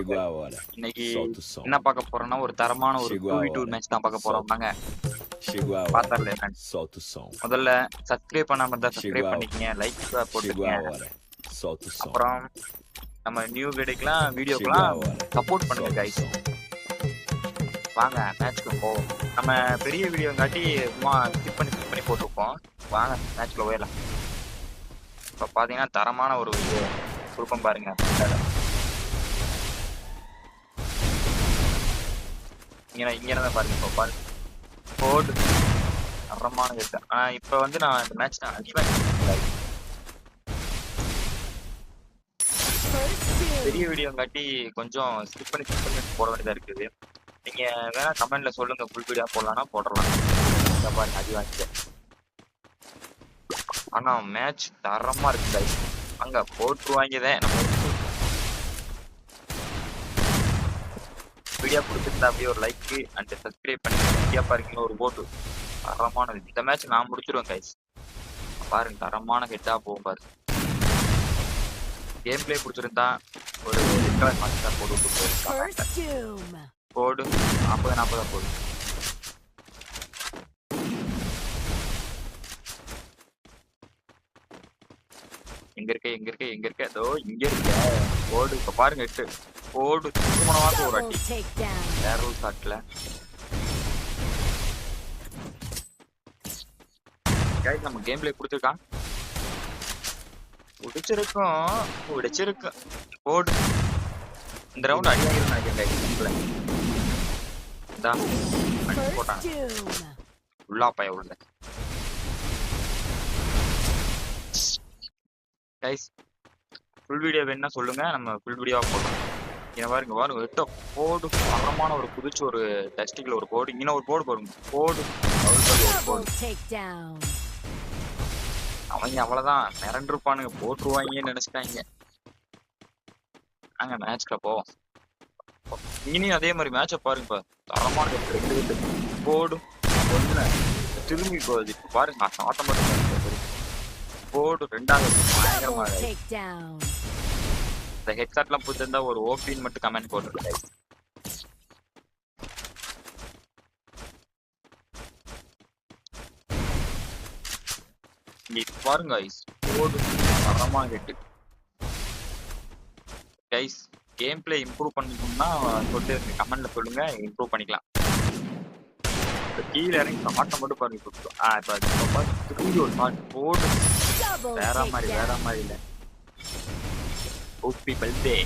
Chegou a hora. இன்னைக்கு Solta o som. என்ன பார்க்க போறோம்னா ஒரு தரமான ஒரு Chegou a 2v2 hora. Match தான் பார்க்க போறோம். வாங்க Chegou a hora. பாத்தறல ஃப்ரெண்ட்ஸ். Solta o som. முதல்ல சப்ஸ்கிரைப் பண்ணாம இருந்தா Chegou சப்ஸ்கிரைப் a hora. பண்ணிக்கங்க, லைக் Chegou போட்டுக்கங்க. a hora. Solta o som. அப்புறம் நம்ம நியூ வீடியோக்கெல்லாம் Chegou a வீடியோக்கெல்லாம் hora. சப்போர்ட் பண்ணுங்க Solta o கைஸ். som. வாங்க மேட்ச்க்கு போவோம். நம்ம பெரிய வீடியோங்காட்டி சும்மா ஸ்கிப் பண்ணி போட்டுருப்போம். வாங்க மேட்ச்ல போயிடலாம். இப்போ பார்த்தீங்கன்னா தரமான ஒரு இது கொடுப்போம் பாருங்க. இங்கே தான் பாருங்க. இப்போ பாருங்க கோடு தரமான கேட்டு. ஆனால் இப்போ வந்து நான் இந்த மேட்ச் நான் அதிகமாக பெரிய வீடியோங்காட்டி கொஞ்சம் ஸ்கிப் பண்ணி போட வேண்டியதாக இருக்குது. நீங்கள் வேணா கமெண்ட்ல சொல்லுங்க, ஃபுல் வீடியோ போடலாம்னா போடலாம். பாருங்க அடி வாங்கிக்க. ஆனால் மேட்ச் தரமாக இருக்குது கைஸ். அங்கே போட்டுருவாங்கதே. நம்ம வீடியோ பிடிச்சிருந்தா அப்படியே ஒரு லைக் அண்ட் சப்ஸ்கிரைப் பண்ணி வீடியோ பாருங்க. ஒரு போட்டு தரமானது. இந்த மேட்ச் நான் முடிச்சிருவேன் கைஸ். பாருங்க தரமான ஹெட்டா போகும் பாருங்க. கேம் பிளே பிடிச்சிருந்தா ஒரு மேட்ச் தான் போட்டு போடு 40 போடு. எங்க இருக்க அதோ இங்க இருக்க போடு. இப்ப பாருங்க 8 போடு. திருமணமாக ஒரு அடி நேரல் ஷாட்ல. கைஸ் நம்ம கேம் பிளே பிடிச்சிருக்கான். பிடிச்சிருக்கும் போடு. இந்த ரவுண்ட் அடி வாங்கிடும் நினைக்கிறேன். போட்டாங்க உள்ளா பய உள்ள. கைஸ் ஃபுல் வீடியோ வேணும்னா சொல்லுங்க, நம்ம ஃபுல் வீடியோவா போடுறோம். இங்க பாருங்க வெட்ட போடு. தரமான ஒரு புதுச்சு ஒரு டஸ்டிக்ல ஒரு போடு. இங்க ஒரு போடு பாருங்க. போடு அவங்க அவ்வளவுதான் மிரண்டிருப்பானுங்க, போட்டுருவாங்கன்னு நினைச்சிட்டாங்க. நாங்க மேட்ச்ல போவோம். இங்கேயும் அதே மாதிரி மேட்சை பாருங்க. தரமான 2 போடு. ஒண்ணு திரும்பி போகுது பாருங்க. ஆட்டோமேட்டிக் போடு. 2வது பயங்கரமா இந்த ஹெட்ஷாட்லாம் பிடிச்சிருந்தா ஒரு ஓபின்னு மட்டும் கமெண்ட் போட்டுருக்கேன். பாருங்க கைஸ் போடு. தரமா head guys. Game play improve பண்ணிக்கணும்னா சொல்லிட்டு கமெண்ட்ல சொல்லுங்க, இம்ப்ரூவ் பண்ணிக்கலாம். கீழே இறங்கி ஆட்டம் மட்டும் பாருங்க. இப்போ திரும்பி ஒரு ஷாட் போடு. வேற மாதிரி இல்ல. ஓபி பல்தே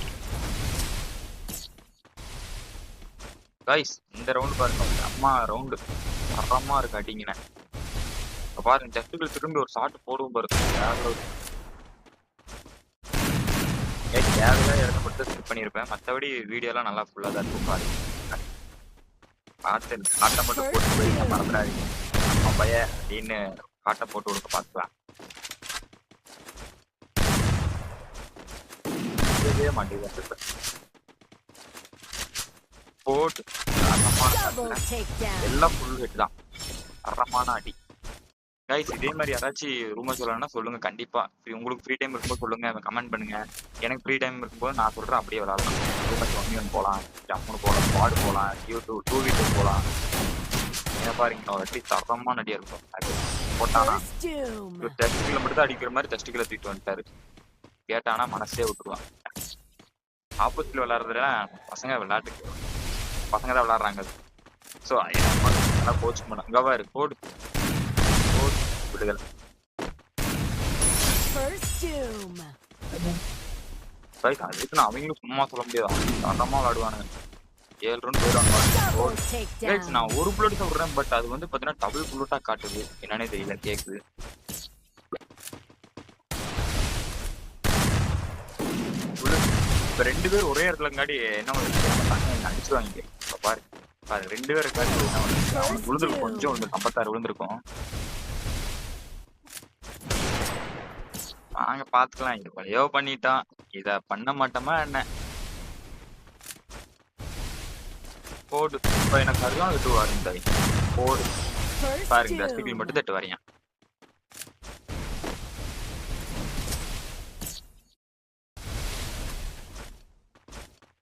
கைஸ். இந்த ரவுண்ட் பாருங்க அம்மா ரவுண்டு தரமா இருக்கு. அடிங்கினேன் பாருங்க. ஜஸ்ட்டுகள் திரும்பி ஒரு ஷாட் போடுவோம் பாருங்க. கேவலா இடத்த மட்டும் ஸ்கிப் பண்ணியிருப்பேன். மற்றபடி வீடியோலாம் நல்லா ஃபுல்லாக தான் இருக்கும் பாருங்க. காட்டை மட்டும் போட்டு போய் மறந்துடாதீங்க. பைய அப்படின்னு காட்டை போட்டு கொடுக்க பார்த்துக்கலாம். மாட்டேங்குது போட்டு. எல்லாம் ஃபுல் ஹெட் தான். தரமான அடி கைஸ். இதே மாதிரி யாராச்சும் ரூமர் சொல்லணும்னா சொல்லுங்க கண்டிப்பா. உங்களுக்கு ஃப்ரீ டைம் இருக்கும்போது சொல்லுங்க, கமெண்ட் பண்ணுங்க. எனக்கு ஃப்ரீ டைம் இருக்கும்போது நான் சொல்றேன், அப்படியே விளாடலாம். ரூமர் 1v1 போகலாம், ஜம்முன்னு போகலாம், ஸ்குவாட் போகலாம், 2v2 போகலாம். என்ன பாருங்க ஒரு அடி தரமான அடியா இருக்கும். அது போட்டானா டெஸ்டிகளை மட்டும் தான் அடிக்கிற மாதிரி டெஸ்டிகளை தூக்கிட்டு வந்துட்டாரு. கேட்டானா மனசே விட்டுருவான். ஆப்போசிட்ல விளையாடுறதுல பசங்க தான் விளையாடுறாங்க. ஸோ நல்லா கோச் பண்ண இங்கவா இருக்கு. போடு விடுதலை. அதுக்கு நான் அவங்களும் சும்மா சொல்ல முடியாது. தரமா விளையாடுவானுங்க. 7 ரவுண்ட் போயிடுவாங்க. நான் ஒரு புல்லட் தான் விடுறேன். பட் அது வந்து பாத்தீங்கன்னா டபுள் புல்லட்டா காட்டுது. என்னன்னே தெரியல, கேக்குது. இப்ப 2 பேர் ஒரே இடத்துலங்காடி என்ன அடிச்சுவாங்க. பாரு 2 பேர் விழுந்துருக்கும். கொஞ்சம் விழுந்து 56 விழுந்திருக்கும். நாங்க பாத்துக்கலாம். இது வழியோ பண்ணிட்டான். இத பண்ண மாட்டோமா என்ன? போடு. இப்ப எனக்கு அதுதான் விட்டு வாருங்க. போடு பாருங்க. டஸ்டிகள் மட்டும் தட்டு வரையா.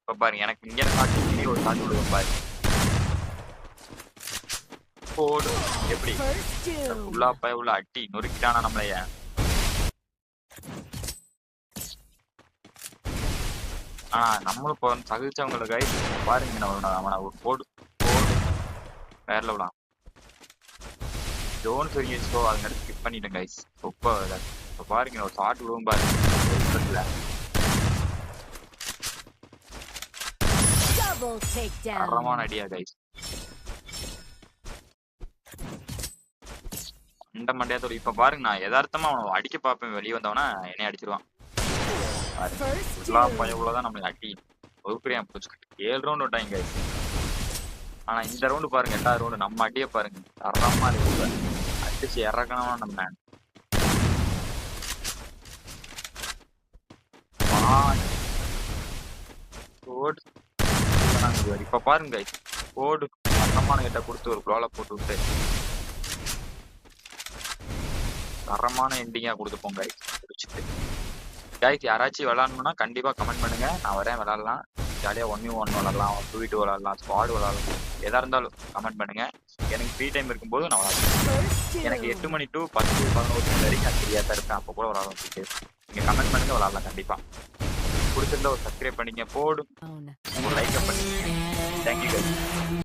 இப்ப இப்ப பாருங்க எனக்கு இங்க காட்டு ஒரு காட்டு விடுவேன் பாரு போடு எப்படி உள்ளா பய உள்ள அட்டி நொறுக்கிட்டானா நம்மளைய ஆனா நம்மளும் இப்போ சகிச்சவங்களை கை பாருங்க அவனை ஒரு போடு போடு வேற லெவலாம் ஜோன் பெரிய ஷோ அது எடுத்து ஸ்கிப் பண்ணிட்டேன் கைஸ் ரொம்ப இப்போ பாருங்க ஒரு ஷார்ட் விடுவோம் பாருங்க தரமான அடியா கைஸ் அந்த மண்டையாத்தோட இப்ப பாருங்க நான் யதார்த்தமா அவனை அடிக்க பார்ப்பேன் வெளியே வந்தவனா என்னைய அடிச்சிருவான் எல்லா பயவுலதான் நம்மளை அடி ஒதுக்குறியான் புடிச்சுக்கிட்டு 7 ரவுண்ட் விட்டாங்க ஆனா இந்த ரவுண்டு பாருங்க 8வது ரவுண்டு நம்ம அடிய பாருங்க தரமா இருக்கு அடிச்சு இறக்கணும் நம்ம இப்ப பாருங்க கோடு தரமான கிட்ட கொடுத்து ஒரு குளோல போட்டு விட்டு தரமான எண்டிங்கா கொடுத்துப்போம் கைஸ் பிடிச்சிட்டு கைஸ் யாராச்சும் விளாடணும்னா கண்டிப்பா கமெண்ட் பண்ணுங்க நான் வரேன் விளாடலாம் ஜாலியா 1v1 விளாடலாம் 2v2 விளாடலாம் ஸ்குவாட் விளாடலாம் எதா இருந்தாலும் கமெண்ட் பண்ணுங்க எனக்கு ஃப்ரீ டைம் இருக்கும்போது நான் விளாடுவேன் எனக்கு 8 மணி டு 10 11 மணி வரைக்கும் நான் ஃப்ரீயா தான் இருப்பேன் அப்போ கூட விளாடலாம் நீங்க கமெண்ட் பண்ணுங்க விளாடலாம் கண்டிப்பா பிடிச்சிருந்தா ஒரு சப்ஸ்கிரைப் பண்ணிங்க போடு ஒரு லைக் பண்ணுங்க தேங்க்யூ கைஸ்